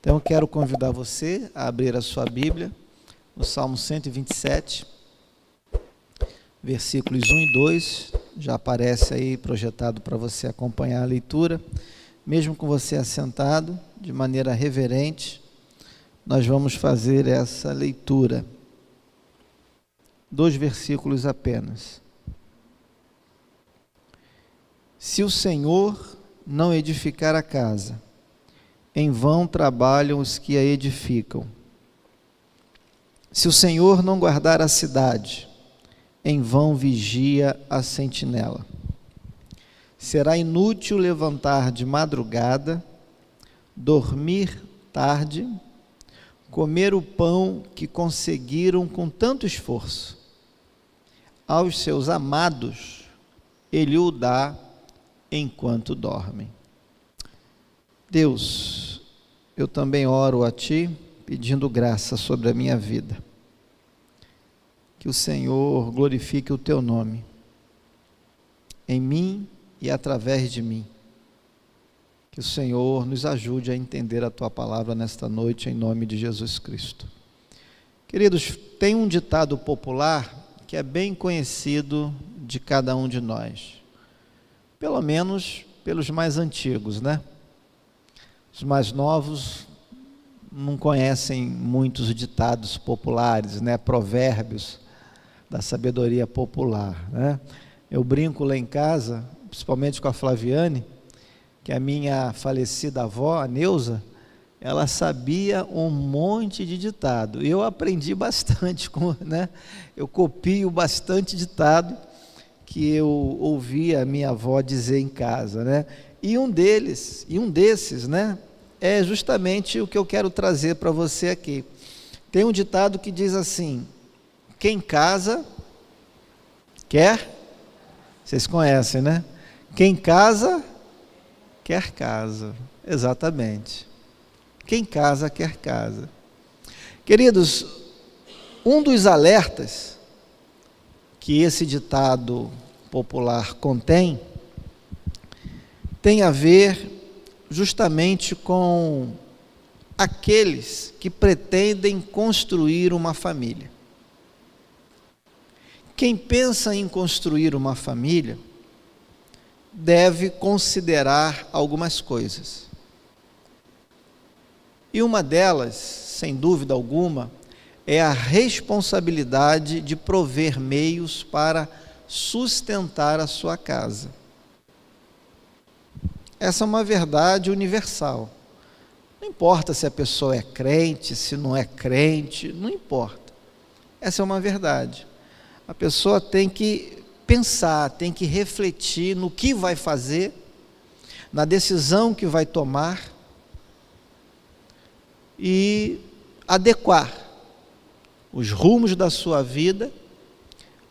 Então, eu quero convidar você a abrir a sua Bíblia, no Salmo 127, versículos 1 e 2, já aparece aí projetado para você acompanhar a leitura, mesmo com você assentado, de maneira reverente, nós vamos fazer essa leitura. 2 versículos apenas. Se o Senhor não edificar a casa, em vão trabalham os que a edificam. Se o Senhor não guardar a cidade, em vão vigia a sentinela. Será inútil levantar de madrugada, dormir tarde, comer o pão que conseguiram com tanto esforço. Aos seus amados, Ele o dá enquanto dormem. Deus, eu também oro a Ti, pedindo graça sobre a minha vida. Que o Senhor glorifique o Teu nome, em mim e através de mim. Que o Senhor nos ajude a entender a Tua palavra nesta noite, em nome de Jesus Cristo. Queridos, tem um ditado popular que é bem conhecido de cada um de nós, pelo menos pelos mais antigos, né? Os mais novos não conhecem muitos ditados populares, né? Provérbios da sabedoria popular, né? Eu brinco lá em casa, principalmente com a Flaviane, que a minha falecida avó, a Neuza, ela sabia um monte de ditado. Eu aprendi bastante, né? Eu copio bastante ditado que eu ouvia a minha avó dizer em casa, né? E um desses, né, é justamente o que eu quero trazer para você aqui. Tem um ditado que diz assim: quem casa quer, vocês conhecem, né? Quem casa quer casa. Exatamente. Quem casa quer casa. Queridos, um dos alertas que esse ditado popular contém tem a ver justamente com aqueles que pretendem construir uma família. Quem pensa em construir uma família deve considerar algumas coisas. E uma delas, sem dúvida alguma, é a responsabilidade de prover meios para sustentar a sua casa. Essa é uma verdade universal. Não importa se a pessoa é crente, se não é crente, não importa. Essa é uma verdade. A pessoa tem que pensar, tem que refletir no que vai fazer, na decisão que vai tomar e adequar os rumos da sua vida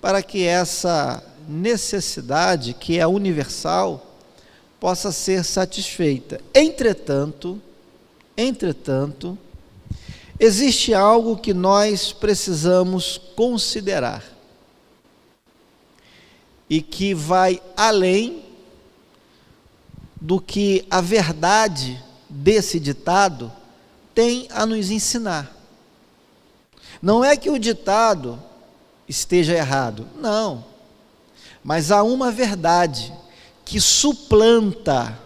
para que essa necessidade, que é universal, possa ser satisfeita. Entretanto, existe algo que nós precisamos considerar e que vai além do que a verdade desse ditado tem a nos ensinar. Não é que o ditado esteja errado, não, mas há uma verdade que suplanta,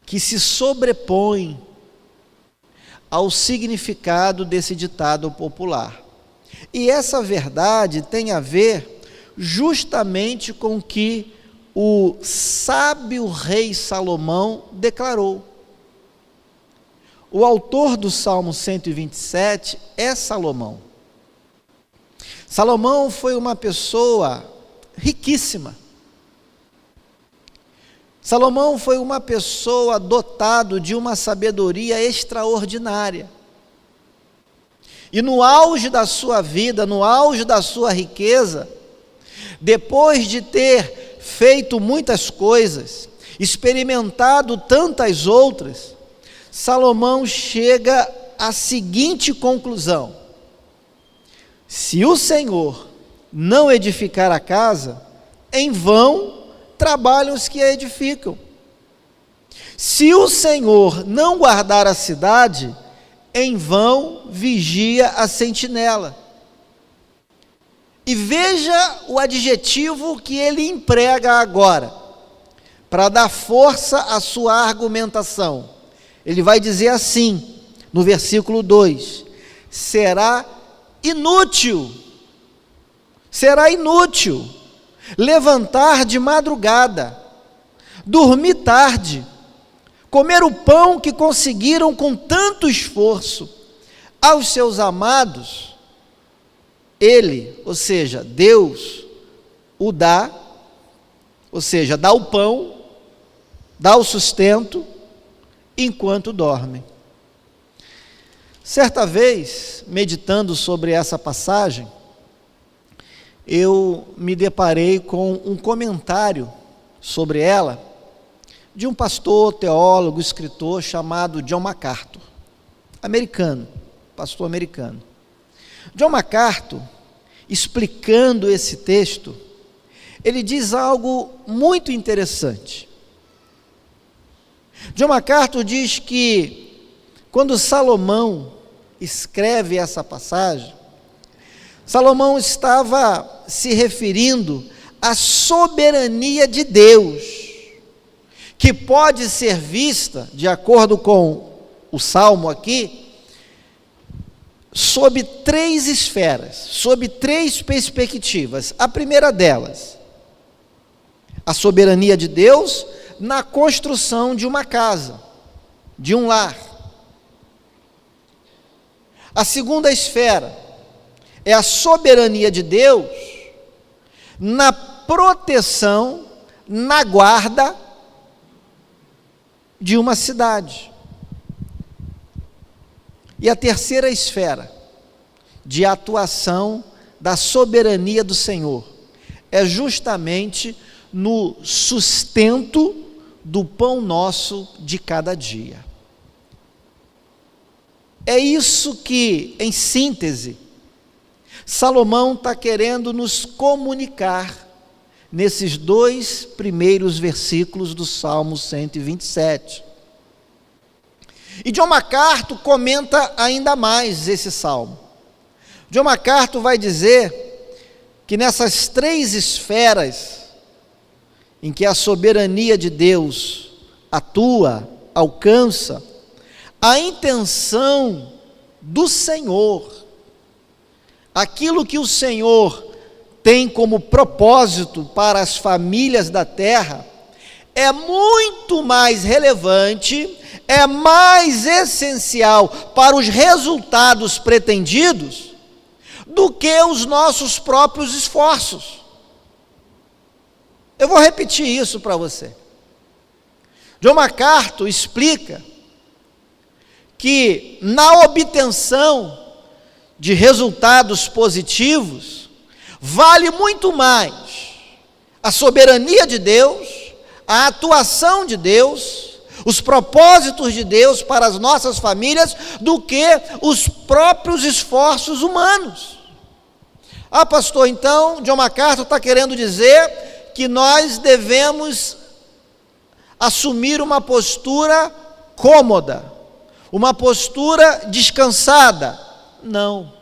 que se sobrepõe ao significado desse ditado popular. E essa verdade tem a ver justamente com o que o sábio rei Salomão declarou. O autor do Salmo 127 é Salomão. Salomão foi uma pessoa riquíssima. Salomão foi uma pessoa dotado de uma sabedoria extraordinária. E no auge da sua vida, no auge da sua riqueza, depois de ter feito muitas coisas, experimentado tantas outras, Salomão chega à seguinte conclusão: se o Senhor não edificar a casa, em vão trabalham os que a edificam. Se o Senhor não guardar a cidade, em vão vigia a sentinela. E veja o adjetivo que ele emprega agora, para dar força à sua argumentação. Ele vai dizer assim, no versículo 2: será inútil levantar de madrugada, dormir tarde, comer o pão que conseguiram com tanto esforço. Aos seus amados, ele, ou seja, Deus, o dá, ou seja, dá o pão, dá o sustento, enquanto dormem. Certa vez, meditando sobre essa passagem, eu me deparei com um comentário sobre ela, de um pastor, teólogo, escritor chamado John MacArthur, pastor americano. John MacArthur, explicando esse texto, ele diz algo muito interessante. John MacArthur diz que, quando Salomão escreve essa passagem, Salomão estava se referindo à soberania de Deus, que pode ser vista, de acordo com o Salmo aqui, sob 3 esferas, sob 3 perspectivas. A primeira delas, a soberania de Deus na construção de uma casa, de um lar. A segunda esfera é a soberania de Deus na proteção, na guarda de uma cidade. E a terceira esfera de atuação da soberania do Senhor é justamente no sustento do pão nosso de cada dia. É isso que, em síntese, Salomão está querendo nos comunicar nesses 2 primeiros versículos do Salmo 127. E John MacArthur comenta ainda mais esse salmo. John MacArthur vai dizer que nessas 3 esferas em que a soberania de Deus atua, alcança, a intenção do Senhor, aquilo que o Senhor tem como propósito para as famílias da terra, é muito mais relevante, é mais essencial para os resultados pretendidos do que os nossos próprios esforços. Eu vou repetir isso para você. John MacArthur explica que na obtenção de resultados positivos, vale muito mais a soberania de Deus, a atuação de Deus, os propósitos de Deus para as nossas famílias, do que os próprios esforços humanos. Ah, pastor, então John MacArthur está querendo dizer que nós devemos assumir uma postura cômoda, uma postura descansada. Não,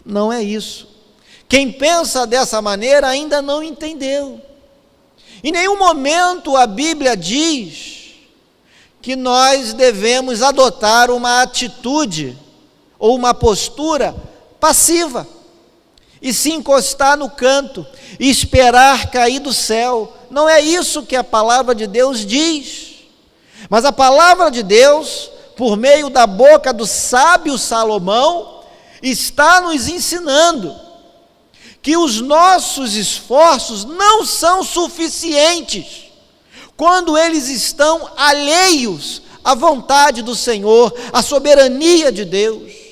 não é isso. Quem pensa dessa maneira ainda não entendeu. Em nenhum momento a Bíblia diz que nós devemos adotar uma atitude ou uma postura passiva, e se encostar no canto e esperar cair do céu. Não é isso que a palavra de Deus diz. Mas a palavra de Deus, por meio da boca do sábio Salomão, está nos ensinando que os nossos esforços não são suficientes quando eles estão alheios à vontade do Senhor, à soberania de Deus.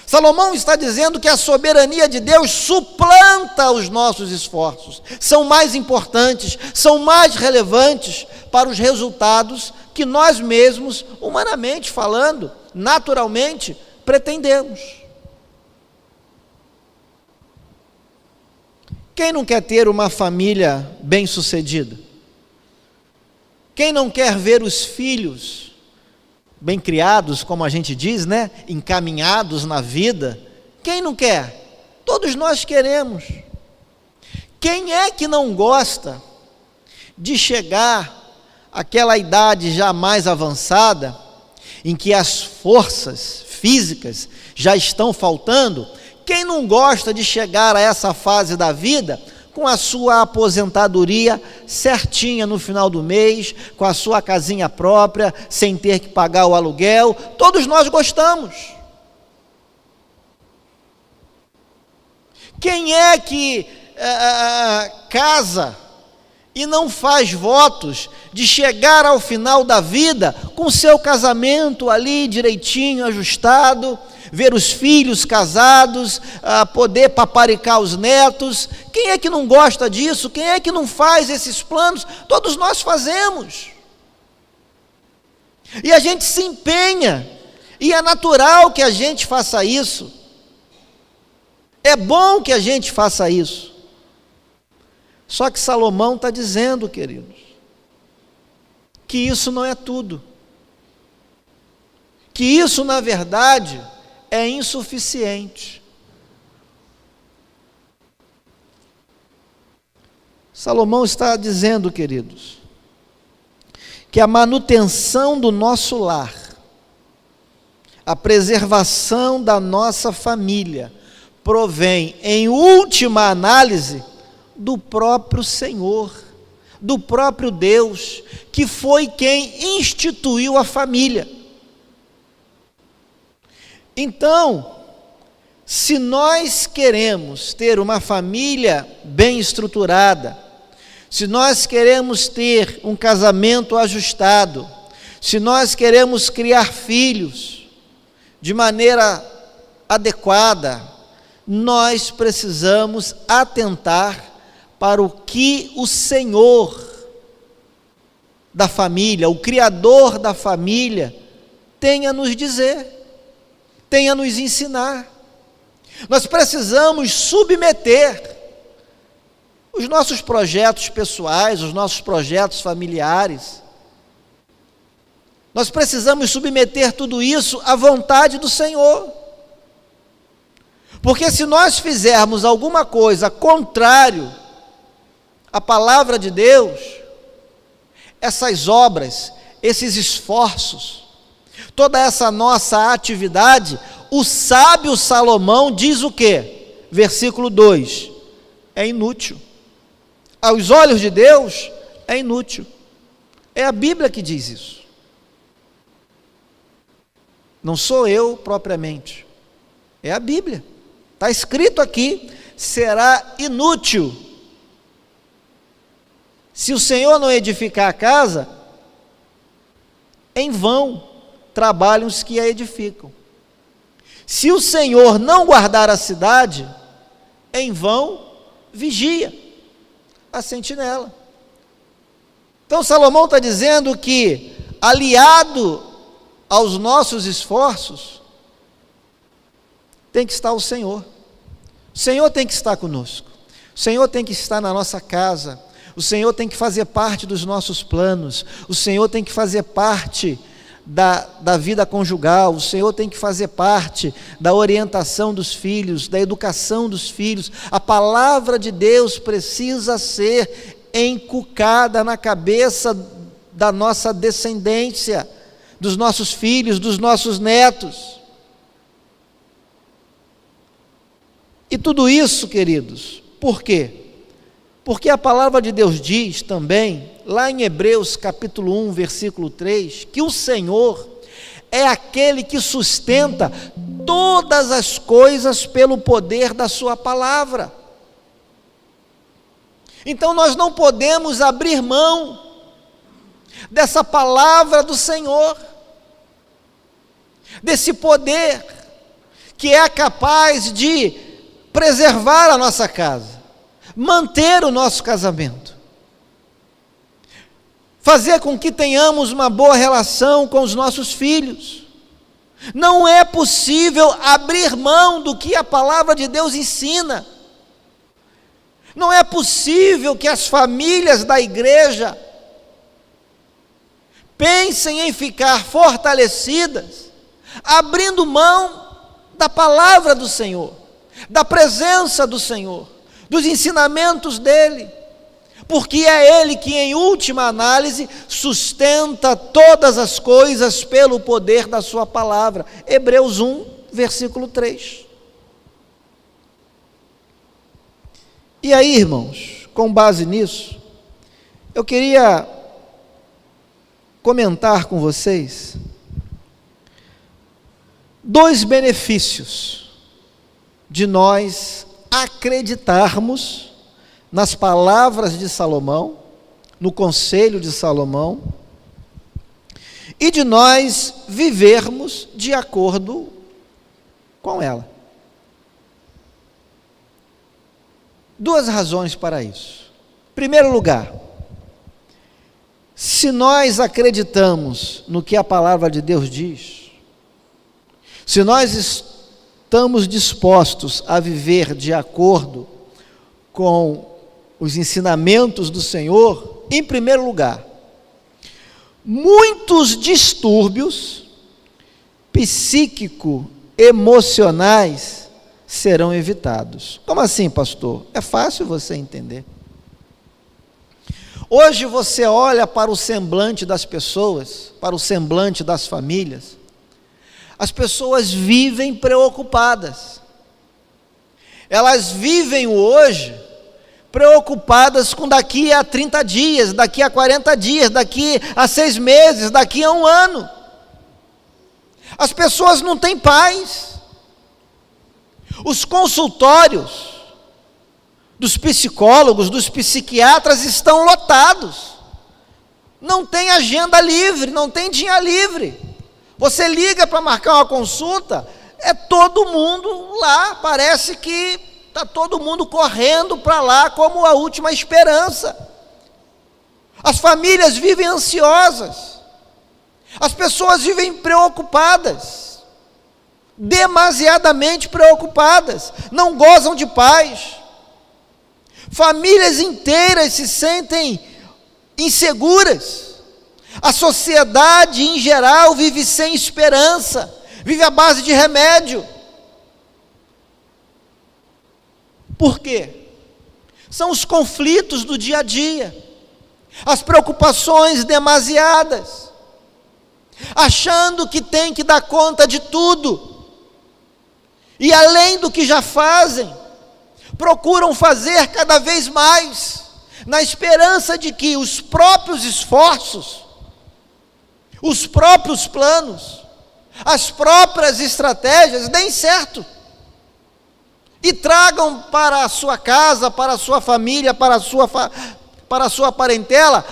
Salomão está dizendo que a soberania de Deus suplanta os nossos esforços, são mais importantes, são mais relevantes para os resultados que nós mesmos, humanamente falando, naturalmente, pretendemos. Quem não quer ter uma família bem-sucedida? Quem não quer ver os filhos bem criados, como a gente diz, né? Encaminhados na vida? Quem não quer? Todos nós queremos. Quem é que não gosta de chegar àquela idade já mais avançada, em que as forças físicas já estão faltando? Quem não gosta de chegar a essa fase da vida com a sua aposentadoria certinha no final do mês, com a sua casinha própria, sem ter que pagar o aluguel? Todos nós gostamos. Quem é que casa e não faz votos de chegar ao final da vida com seu casamento ali direitinho, ajustado, ver os filhos casados, poder paparicar os netos? Quem é que não gosta disso? Quem é que não faz esses planos? Todos nós fazemos. E a gente se empenha, e é natural que a gente faça isso. É bom que a gente faça isso. Só que Salomão está dizendo, queridos, que isso não é tudo. Que isso, na verdade, é insuficiente. Salomão está dizendo, queridos, que a manutenção do nosso lar, a preservação da nossa família, provém, em última análise, do próprio Senhor, do próprio Deus, que foi quem instituiu a família. Então, se nós queremos ter uma família bem estruturada, se nós queremos ter um casamento ajustado, se nós queremos criar filhos de maneira adequada, nós precisamos atentar para o que o Senhor da família, o Criador da família, tem a nos dizer, tem a nos ensinar. Nós precisamos submeter os nossos projetos pessoais, os nossos projetos familiares. Nós precisamos submeter tudo isso à vontade do Senhor. Porque se nós fizermos alguma coisa contrário à palavra de Deus, essas obras, esses esforços, toda essa nossa atividade, o sábio Salomão diz o quê? Versículo 2, é inútil. Aos olhos de Deus, é inútil. É a Bíblia que diz isso. Não sou eu propriamente, é a Bíblia. Está escrito aqui, será inútil. Se o Senhor não edificar a casa, em vão trabalham os que a edificam. Se o Senhor não guardar a cidade, em vão vigia a sentinela. Então Salomão está dizendo que, aliado aos nossos esforços, tem que estar o Senhor. O Senhor tem que estar conosco. O Senhor tem que estar na nossa casa. O Senhor tem que fazer parte dos nossos planos. O Senhor tem que fazer parte da vida conjugal. O Senhor tem que fazer parte da orientação dos filhos, da educação dos filhos. A palavra de Deus precisa ser encucada na cabeça da nossa descendência, dos nossos filhos, dos nossos netos. E tudo isso, queridos, por quê? Porque a palavra de Deus diz também, lá em Hebreus capítulo 1, versículo 3, que o Senhor é aquele que sustenta todas as coisas pelo poder da sua palavra. Então nós não podemos abrir mão dessa palavra do Senhor, desse poder que é capaz de preservar a nossa casa, manter o nosso casamento, fazer com que tenhamos uma boa relação com os nossos filhos. Não é possível abrir mão do que a palavra de Deus ensina. Não é possível que as famílias da igreja pensem em ficar fortalecidas, abrindo mão da palavra do Senhor, da presença do Senhor, dos ensinamentos dEle, porque é Ele que, em última análise, sustenta todas as coisas pelo poder da sua palavra. Hebreus 1, versículo 3. E aí, irmãos, com base nisso, eu queria comentar com vocês 2 benefícios de nós acreditarmos nas palavras de Salomão, no conselho de Salomão, e de nós vivermos de acordo com ela. 2 razões para isso. Em primeiro lugar, se nós acreditamos no que a palavra de Deus diz, se nós estamos dispostos a viver de acordo com os ensinamentos do Senhor, em primeiro lugar, muitos distúrbios psíquico-emocionais serão evitados. Como assim, pastor? É fácil você entender. Hoje você olha para o semblante das pessoas, para o semblante das famílias, as pessoas vivem preocupadas. Elas vivem o hoje preocupadas com daqui a 30 dias, daqui a 40 dias, daqui a 6 meses, daqui a 1 ano. As pessoas não têm paz. Os consultórios dos psicólogos, dos psiquiatras estão lotados. Não tem agenda livre, não tem dia livre. Você liga para marcar uma consulta, é todo mundo lá, parece que está todo mundo correndo para lá como a última esperança. As famílias vivem ansiosas, as pessoas vivem preocupadas, demasiadamente preocupadas, não gozam de paz. Famílias inteiras se sentem inseguras. A sociedade em geral vive sem esperança, vive à base de remédio. Por quê? São os conflitos do dia a dia, as preocupações demasiadas, achando que tem que dar conta de tudo, e além do que já fazem, procuram fazer cada vez mais, na esperança de que os próprios esforços, os próprios planos, as próprias estratégias deem certo, e tragam para a sua casa, para a sua família, para a sua parentela,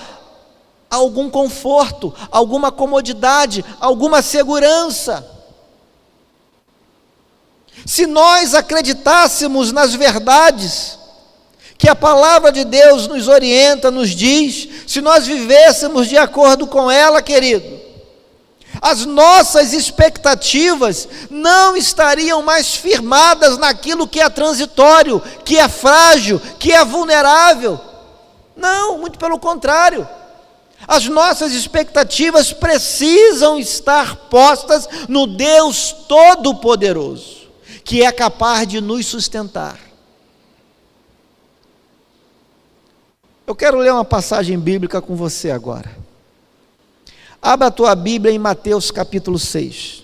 algum conforto, alguma comodidade, alguma segurança. Se nós acreditássemos nas verdades que a palavra de Deus nos orienta, nos diz, se nós vivêssemos de acordo com ela, querido, as nossas expectativas não estariam mais firmadas naquilo que é transitório, que é frágil, que é vulnerável. Não, muito pelo contrário. As nossas expectativas precisam estar postas no Deus Todo-Poderoso, que é capaz de nos sustentar. Eu quero ler uma passagem bíblica com você agora. Abra a tua Bíblia em Mateus capítulo 6.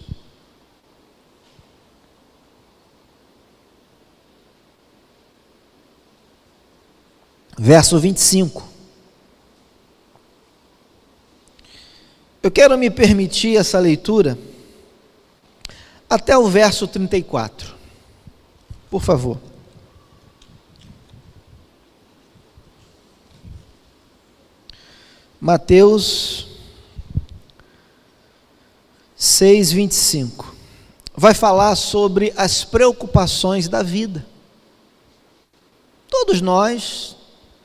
Verso 25. Eu quero me permitir essa leitura até o verso 34. Por favor. Mateus 6:25, vai falar sobre as preocupações da vida. Todos nós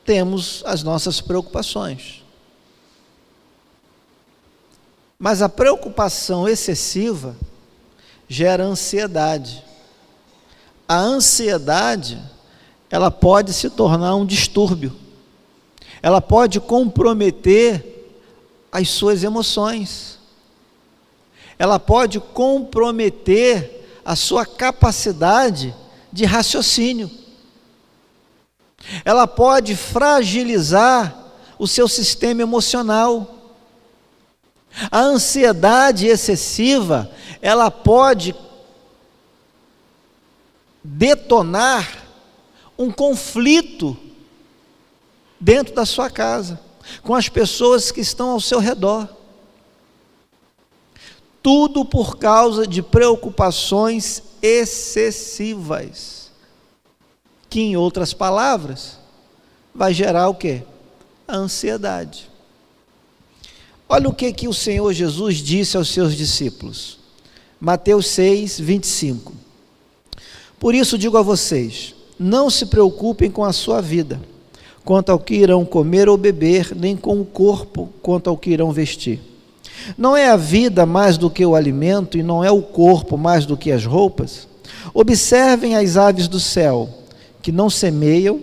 temos as nossas preocupações, mas a preocupação excessiva gera ansiedade. A ansiedade, ela pode se tornar um distúrbio, ela pode comprometer as suas emoções. Ela pode comprometer a sua capacidade de raciocínio. Ela pode fragilizar o seu sistema emocional. A ansiedade excessiva, ela pode detonar um conflito dentro da sua casa, com as pessoas que estão ao seu redor. Tudo por causa de preocupações excessivas, que em outras palavras, vai gerar o quê? A ansiedade. Olha o que o Senhor Jesus disse aos seus discípulos. Mateus 6, 25. Por isso digo a vocês, não se preocupem com a sua vida, quanto ao que irão comer ou beber, nem com o corpo, quanto ao que irão vestir. Não é a vida mais do que o alimento, e não é o corpo mais do que as roupas? Observem as aves do céu, que não semeiam,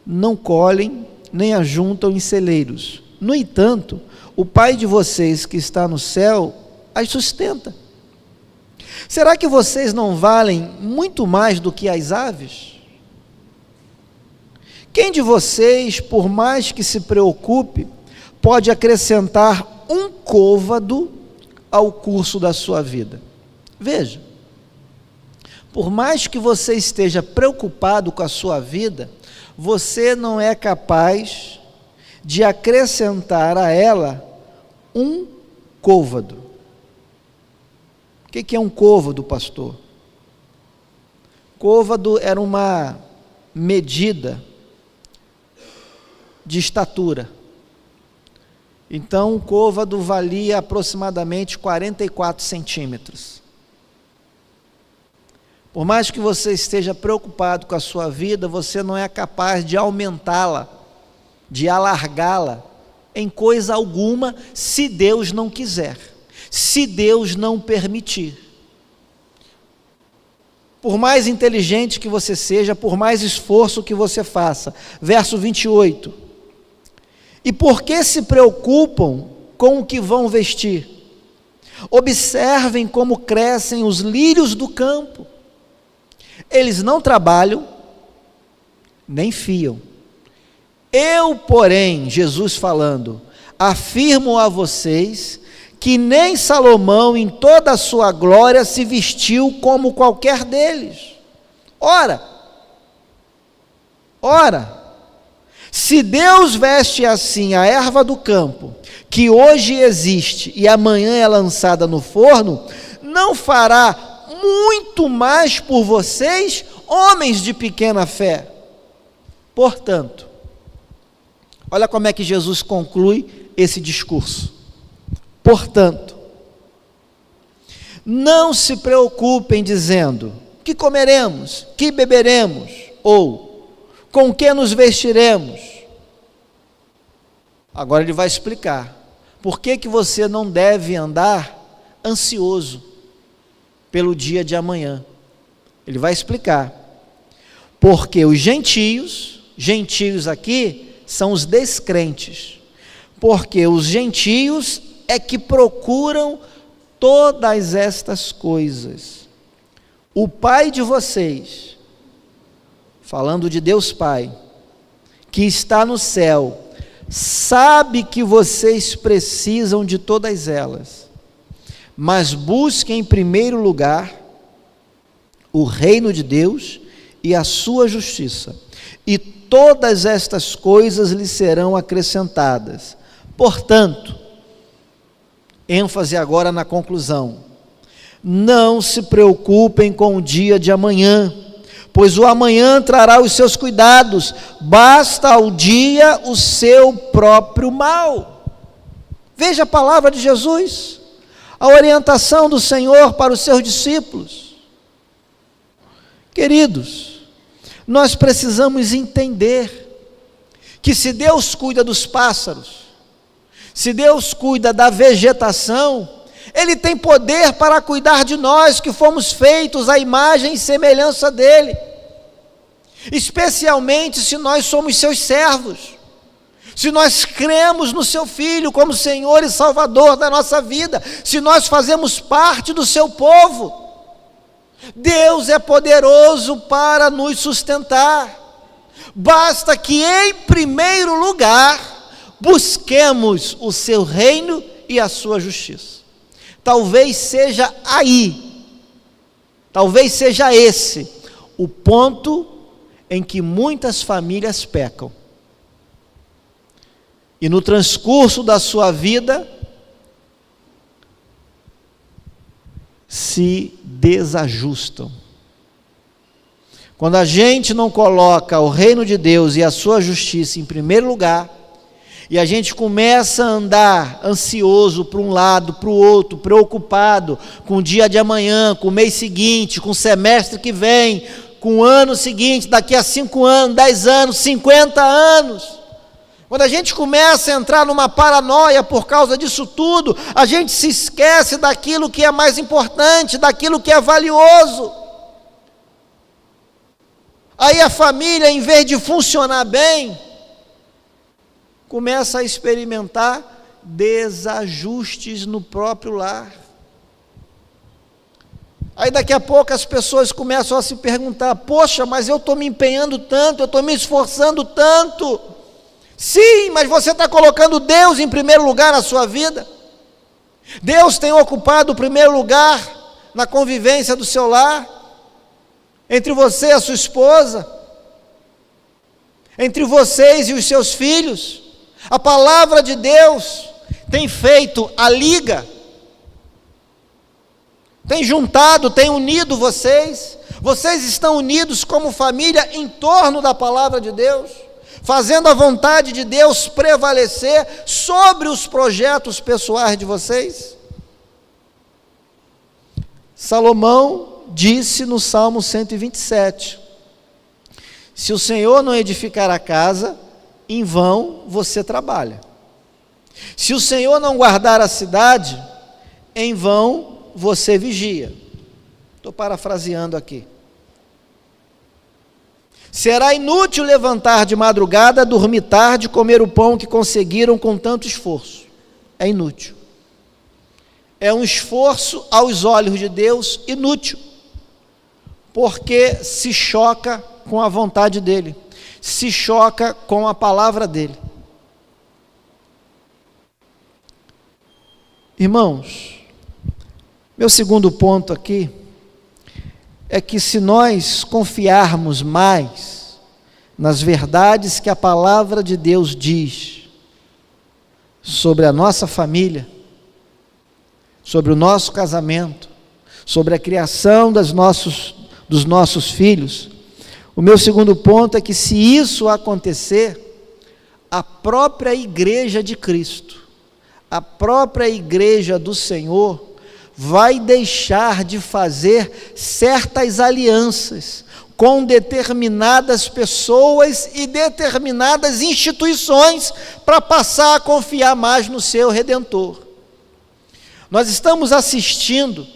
não colhem, nem ajuntam em celeiros. No entanto, o Pai de vocês que está no céu as sustenta. Será que vocês não valem muito mais do que as aves? Quem de vocês, por mais que se preocupe, pode acrescentar um côvado ao curso da sua vida? Veja, por mais que você esteja preocupado com a sua vida, você não é capaz de acrescentar a ela um côvado. O que é um côvado, pastor? Côvado era uma medida de estatura. Então, o côvado valia aproximadamente 44 centímetros. Por mais que você esteja preocupado com a sua vida, você não é capaz de aumentá-la, de alargá-la em coisa alguma, se Deus não quiser, se Deus não permitir. Por mais inteligente que você seja, por mais esforço que você faça. Verso 28. E por que se preocupam com o que vão vestir? Observem como crescem os lírios do campo. Eles não trabalham, nem fiam. Eu, porém, Jesus falando, afirmo a vocês que nem Salomão em toda a sua glória se vestiu como qualquer deles. Ora, se Deus veste assim a erva do campo, que hoje existe e amanhã é lançada no forno, não fará muito mais por vocês, homens de pequena fé? Portanto, olha como é que Jesus conclui esse discurso. Portanto, não se preocupem dizendo, que comeremos, que beberemos, ou com que nos vestiremos. Agora ele vai explicar, por que você não deve andar ansioso pelo dia de amanhã. Ele vai explicar, porque os gentios aqui são os descrentes, porque os gentios é que procuram todas estas coisas. O Pai de vocês, falando de Deus Pai, que está no céu, sabe que vocês precisam de todas elas, mas busquem em primeiro lugar o reino de Deus e a sua justiça, e todas estas coisas lhes serão acrescentadas. Portanto, ênfase agora na conclusão, não se preocupem com o dia de amanhã, pois o amanhã trará os seus cuidados, basta ao dia o seu próprio mal. Veja a palavra de Jesus, a orientação do Senhor para os seus discípulos. Queridos, nós precisamos entender que se Deus cuida dos pássaros, se Deus cuida da vegetação, Ele tem poder para cuidar de nós, que fomos feitos à imagem e semelhança dEle, especialmente se nós somos seus servos, se nós cremos no seu Filho como Senhor e Salvador da nossa vida, se nós fazemos parte do seu povo, Deus é poderoso para nos sustentar. Basta que, em primeiro lugar, busquemos o seu reino e a sua justiça. Talvez seja esse o ponto em que muitas famílias pecam. E no transcurso da sua vida, se desajustam. Quando a gente não coloca o reino de Deus e a sua justiça em primeiro lugar, e a gente começa a andar ansioso para um lado, para o outro, preocupado com o dia de amanhã, com o mês seguinte, com o semestre que vem, com o ano seguinte, daqui a 5 anos, 10 anos, 50 anos. Quando a gente começa a entrar numa paranoia por causa disso tudo, a gente se esquece daquilo que é mais importante, daquilo que é valioso. Aí a família, em vez de funcionar bem, começa a experimentar desajustes no próprio lar. Aí daqui a pouco as pessoas começam a se perguntar: poxa, mas eu estou me empenhando tanto, eu estou me esforçando tanto. Sim, mas você está colocando Deus em primeiro lugar na sua vida? Deus tem ocupado o primeiro lugar na convivência do seu lar? Entre você e a sua esposa? Entre vocês e os seus filhos? A palavra de Deus tem feito a liga, tem juntado, tem unido vocês. Vocês estão unidos como família em torno da palavra de Deus, fazendo a vontade de Deus prevalecer sobre os projetos pessoais de vocês. Salomão disse no Salmo 127, se o Senhor não edificar a casa, em vão você trabalha. Se o Senhor não guardar a cidade, em vão você vigia. Estou parafraseando aqui. Será inútil levantar de madrugada, dormir tarde, comer o pão que conseguiram com tanto esforço. É inútil. É um esforço aos olhos de Deus inútil, porque se choca com a vontade dEle, se choca com a palavra dEle. Irmãos, meu segundo ponto aqui é que se nós confiarmos mais nas verdades que a palavra de Deus diz sobre a nossa família, sobre o nosso casamento, sobre a criação dos nossos filhos, o meu segundo ponto é que se isso acontecer, a própria igreja de Cristo, a própria igreja do Senhor, vai deixar de fazer certas alianças com determinadas pessoas e determinadas instituições para passar a confiar mais no seu Redentor. Nós estamos assistindo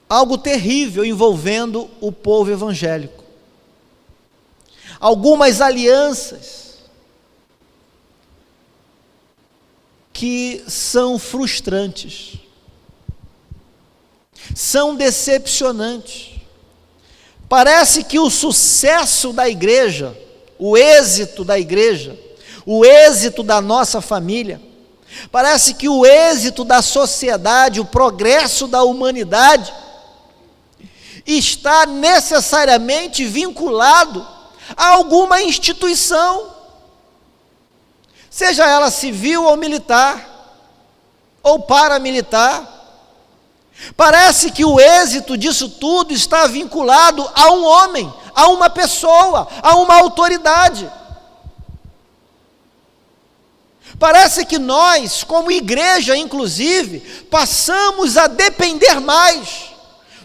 algo terrível envolvendo o povo evangélico. Algumas alianças que são frustrantes, são decepcionantes. Parece que o sucesso da igreja, o êxito da igreja, o êxito da nossa família, parece que o êxito da sociedade, o progresso da humanidade, está necessariamente vinculado a alguma instituição, seja ela civil ou militar, ou paramilitar. Parece que o êxito disso tudo está vinculado a um homem, a uma pessoa, a uma autoridade. Parece que nós, como igreja inclusive, passamos a depender mais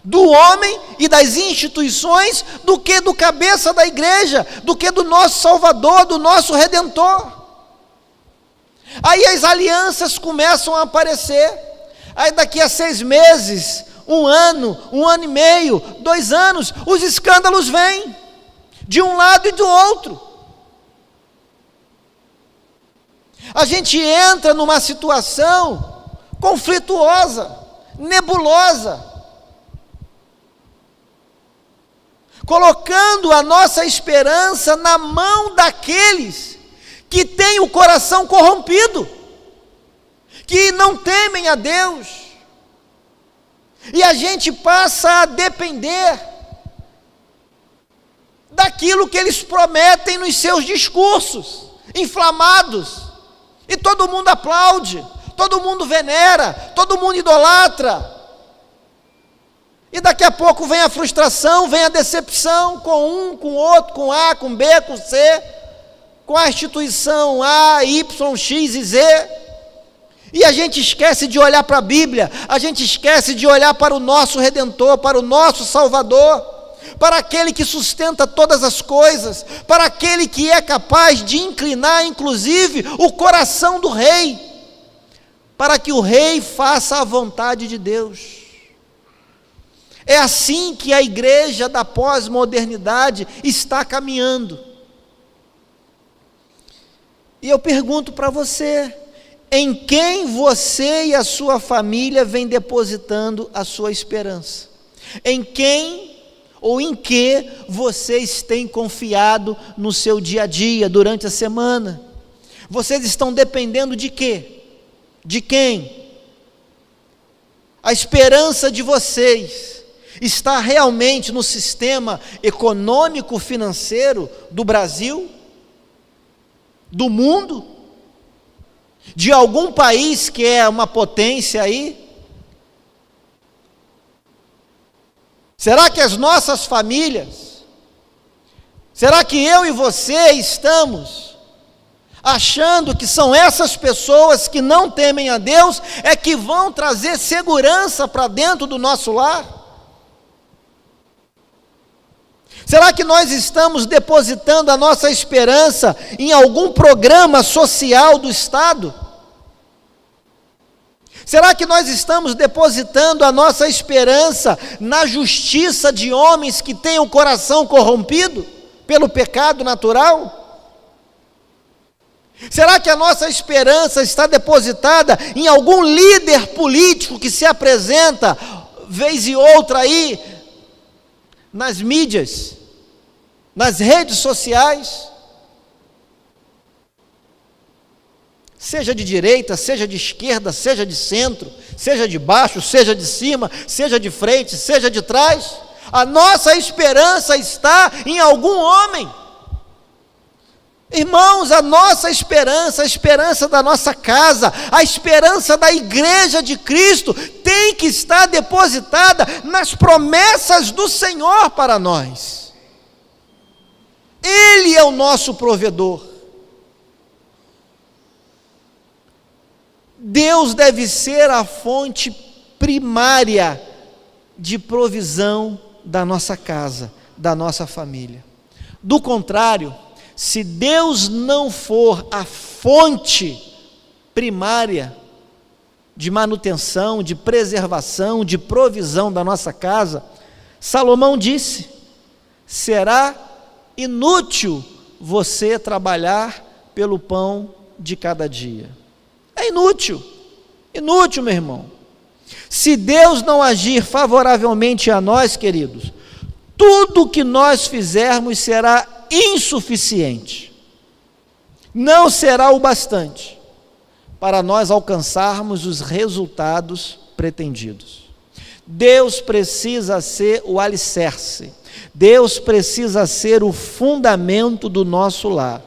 do homem e das instituições do que do cabeça da igreja, do que do nosso Salvador, do nosso Redentor. Aí as alianças começam a aparecer, aí daqui a 6 meses, 1 ano e meio, 2 anos, os escândalos vêm, de um lado e do outro. A gente entra numa situação conflituosa, nebulosa, colocando a nossa esperança na mão daqueles que têm o coração corrompido, que não temem a Deus, e a gente passa a depender daquilo que eles prometem nos seus discursos inflamados, e todo mundo aplaude, todo mundo venera, todo mundo idolatra, e daqui a pouco vem a frustração, vem a decepção com um, com outro, com A, com B, com C, com a instituição A, Y, X e Z, e a gente esquece de olhar para a Bíblia, a gente esquece de olhar para o nosso Redentor, para o nosso Salvador, para aquele que sustenta todas as coisas, para aquele que é capaz de inclinar, inclusive, o coração do rei, para que o rei faça a vontade de Deus. É assim que a igreja da pós-modernidade está caminhando. E eu pergunto para você, em quem você e a sua família vem depositando a sua esperança? Em quem ou em que vocês têm confiado no seu dia a dia, durante a semana? Vocês estão dependendo de quê? De quem? A esperança de vocês está realmente no sistema econômico financeiro do Brasil? Do mundo? De algum país que é uma potência aí? Será que as nossas famílias, será que eu e você estamos achando que são essas pessoas que não temem a Deus é que vão trazer segurança para dentro do nosso lar? Será que nós estamos depositando a nossa esperança em algum programa social do Estado? Será que nós estamos depositando a nossa esperança na justiça de homens que têm o coração corrompido pelo pecado natural? Será que a nossa esperança está depositada em algum líder político que se apresenta, vez e outra aí, nas mídias, nas redes sociais, seja de direita, seja de esquerda, seja de centro, seja de baixo, seja de cima, seja de frente, seja de trás? A nossa esperança está em algum homem. Irmãos, a nossa esperança, a esperança da nossa casa, a esperança da igreja de Cristo tem que estar depositada nas promessas do Senhor para nós. Ele é o nosso provedor. Deus deve ser a fonte primária de provisão da nossa casa, da nossa família. Do contrário, se Deus não for a fonte primária de manutenção, de preservação, de provisão da nossa casa, Salomão disse: será inútil você trabalhar pelo pão de cada dia. É inútil, inútil, meu irmão. Se Deus não agir favoravelmente a nós, queridos, tudo que nós fizermos será insuficiente, não será o bastante para nós alcançarmos os resultados pretendidos. Deus precisa ser o alicerce, Deus precisa ser o fundamento do nosso lar,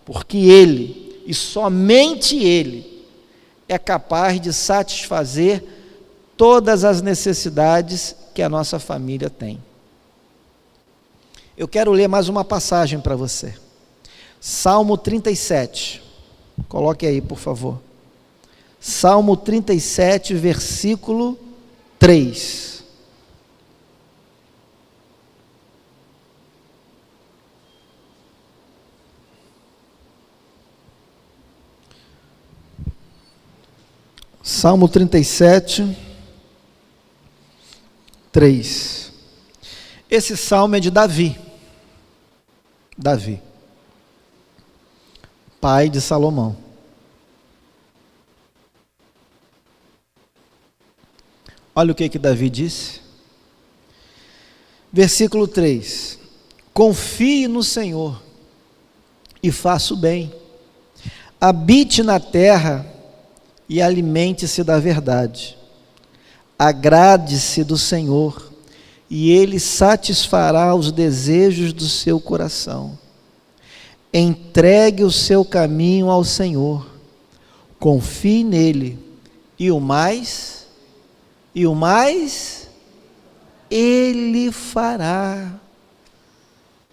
porque Ele, e somente Ele, é capaz de satisfazer todas as necessidades que a nossa família tem. Eu quero ler mais uma passagem para você. Salmo 37. Coloque aí, por favor. Salmo 37, versículo 3. Salmo 37, 3. Esse salmo é de Davi. Davi, pai de Salomão. Olha o que Davi disse. Versículo 3: confie no Senhor e faça o bem, habite na terra e alimente-se da verdade, agrade-se do Senhor e Ele satisfará os desejos do seu coração. Entregue o seu caminho ao Senhor, confie nele, e o mais Ele fará.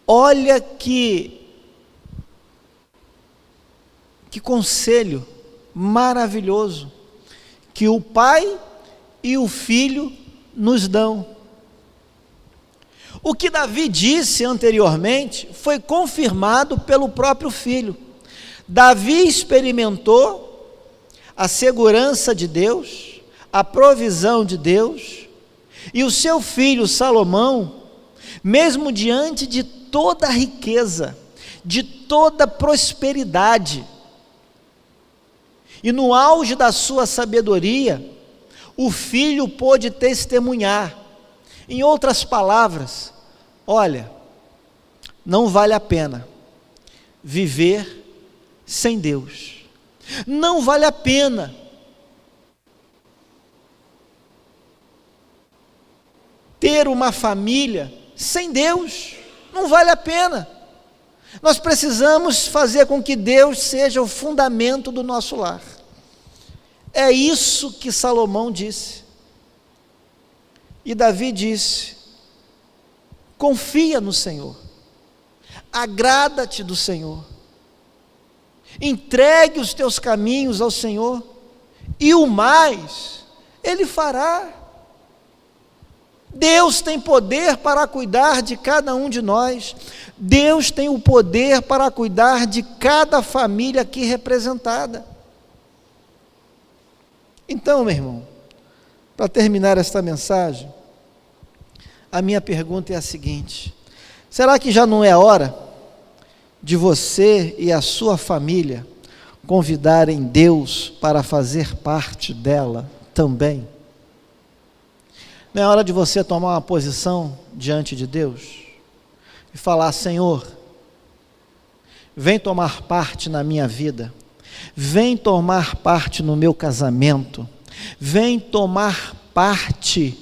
Olha que conselho maravilhoso que o Pai e o Filho nos dão. O que Davi disse anteriormente foi confirmado pelo próprio Filho. Davi experimentou a segurança de Deus, a provisão de Deus, e o seu filho Salomão, mesmo diante de toda a riqueza, de toda a prosperidade, e no auge da sua sabedoria, o filho pôde testemunhar. Em outras palavras, olha, não vale a pena viver sem Deus, não vale a pena ter uma família sem Deus, não vale a pena. Nós precisamos fazer com que Deus seja o fundamento do nosso lar. É isso que Salomão disse. E Davi disse: confia no Senhor, agrada-te do Senhor, entregue os teus caminhos ao Senhor, e o mais Ele fará. Deus tem poder para cuidar de cada um de nós. Deus tem o poder para cuidar de cada família aqui representada. Então, meu irmão, para terminar esta mensagem, a minha pergunta é a seguinte: será que já não é hora de você e a sua família convidarem Deus para fazer parte dela também? Não é hora de você tomar uma posição diante de Deus e falar: Senhor, vem tomar parte na minha vida, vem tomar parte no meu casamento, vem tomar parte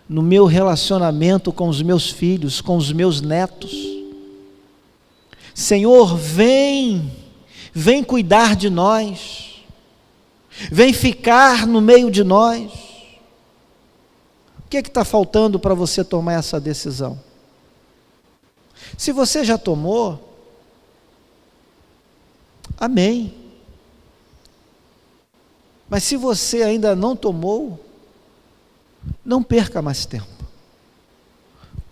no meu relacionamento com os meus filhos, com os meus netos. Senhor, vem cuidar de nós, vem ficar no meio de nós. O que está faltando para você tomar essa decisão? Se você já tomou, amém. Mas se você ainda não tomou, não perca mais tempo.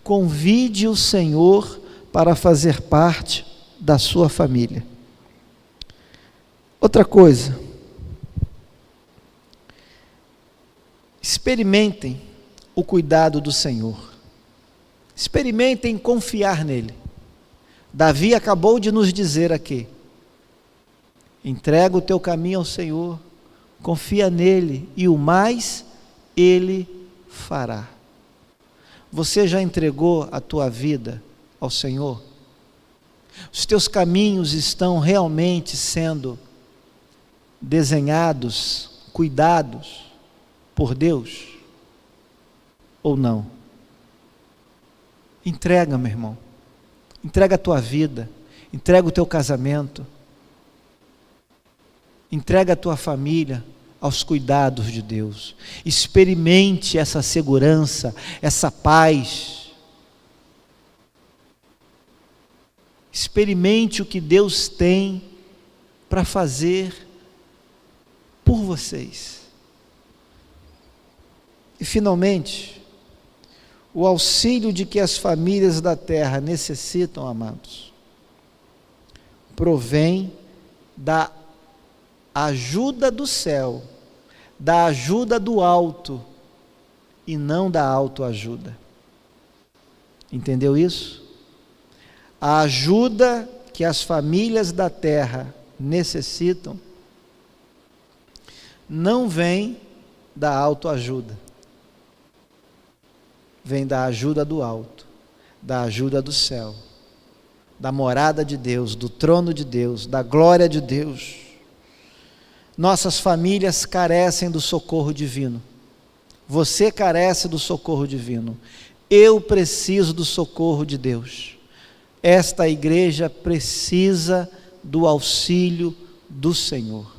Convide o Senhor para fazer parte da sua família. Outra coisa, experimentem o cuidado do Senhor, experimentem confiar nele. Davi acabou de nos dizer aqui: entrega o teu caminho ao Senhor, confia nele, e o mais Ele fará. Você já entregou a tua vida ao Senhor? Os teus caminhos estão realmente sendo desenhados, cuidados por Deus? Ou não? Entrega, meu irmão, entrega a tua vida, entrega o teu casamento, entrega a tua família aos cuidados de Deus. Experimente essa segurança, essa paz. Experimente o que Deus tem para fazer por vocês. E finalmente, o auxílio de que as famílias da terra necessitam, amados, provém da ajuda do céu, da ajuda do alto, e não da autoajuda. Entendeu isso? A ajuda que as famílias da terra necessitam não vem da autoajuda. Vem da ajuda do alto, da ajuda do céu, da morada de Deus, do trono de Deus, da glória de Deus. Nossas famílias carecem do socorro divino. Você carece do socorro divino. Eu preciso do socorro de Deus. Esta igreja precisa do auxílio do Senhor.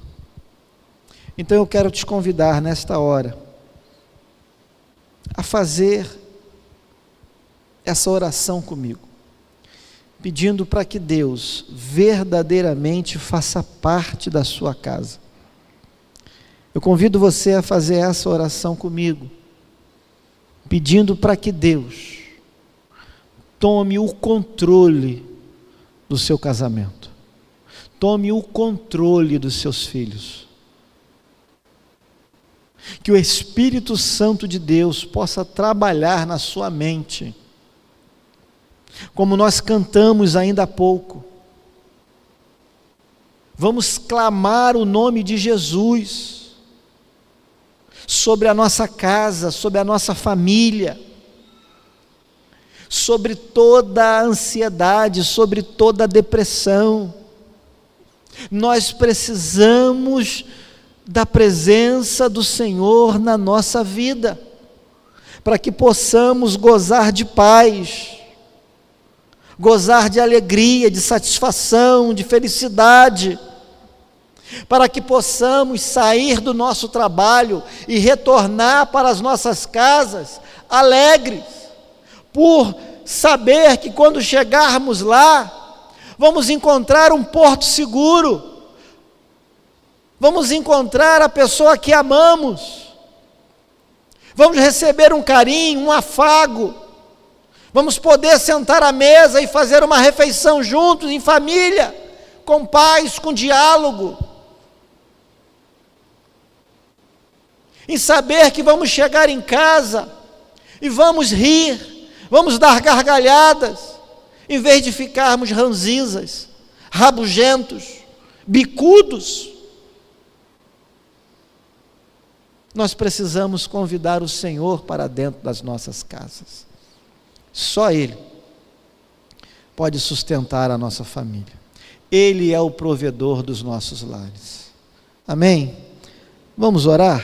Então eu quero te convidar nesta hora a fazer essa oração comigo, pedindo para que Deus verdadeiramente faça parte da sua casa. Eu convido você a fazer essa oração comigo, pedindo para que Deus tome o controle do seu casamento, tome o controle dos seus filhos, que o Espírito Santo de Deus possa trabalhar na sua mente, como nós cantamos ainda há pouco. Vamos clamar o nome de Jesus sobre a nossa casa, sobre a nossa família, sobre toda a ansiedade, sobre toda a depressão. Nós precisamos da presença do Senhor na nossa vida, para que possamos gozar de paz, gozar de alegria, de satisfação, de felicidade, para que possamos sair do nosso trabalho e retornar para as nossas casas alegres, por saber que quando chegarmos lá, vamos encontrar um porto seguro, vamos encontrar a pessoa que amamos, vamos receber um carinho, um afago, vamos poder sentar à mesa e fazer uma refeição juntos, em família, com paz, com diálogo, em saber que vamos chegar em casa e vamos rir, vamos dar gargalhadas, em vez de ficarmos ranzinzas, rabugentos, bicudos. Nós precisamos convidar o Senhor para dentro das nossas casas. Só Ele pode sustentar a nossa família. Ele é o provedor dos nossos lares. Amém? Vamos orar?